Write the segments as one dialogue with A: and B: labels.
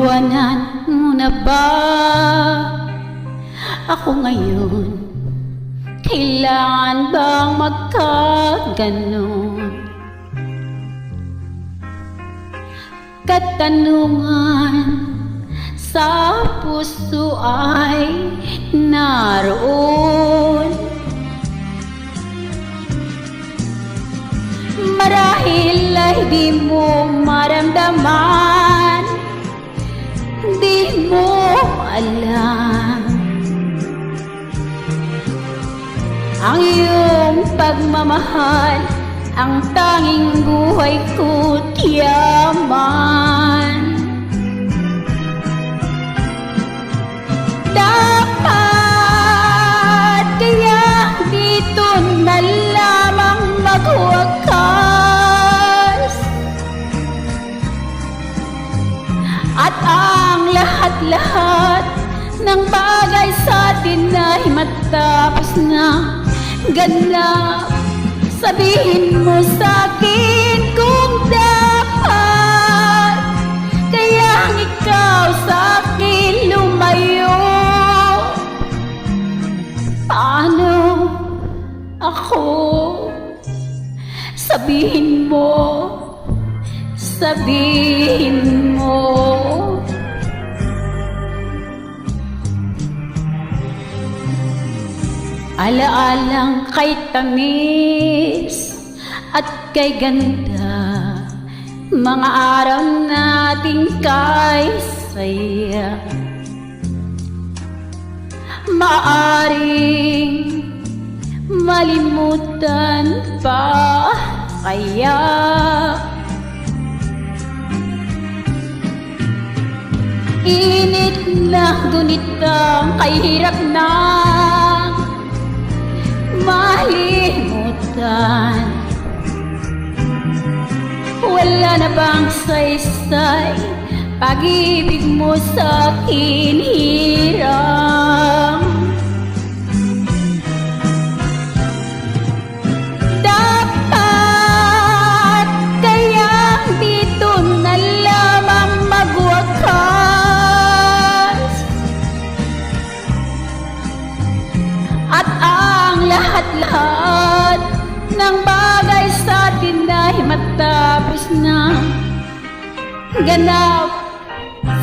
A: Iiwanan mo na ba ako ngayon? Kailangan bang magkaganon? Katanungan sa puso ay naroon. Marahil ay di mo maramdaman, di mo alam ang iyong pagmamahal, ang tanging buhay ko't yaman. Dapat kaya dito na lamang magwakas, at ang lahat-lahat ng bagay sa atin ay matapos na ganap. Sabihin mo sa'kin kung dapat kayang ikaw sa'kin lumayo. Paano ako? Sabihin mo, sabihin mo. Alaalang kay tamis at kay ganda, mga araw nating kay saya. Maaring malimutan pa kaya? Init na gunitang kay hirap na malimutan. Wala na bang saysay pag-ibig mo sa'kin hiram? Dapat kaya dito na lamang magwakas, at ang lahat-lahat ng bagay sa atin ay matapos na ganap.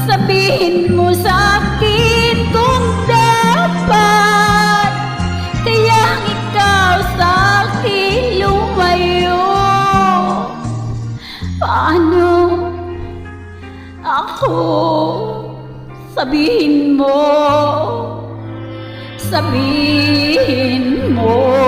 A: Sabihin mo sa'kin kung dapat kayang ikaw sa'kin lumayo. Paano ako? Sabihin mo, sabihin mo.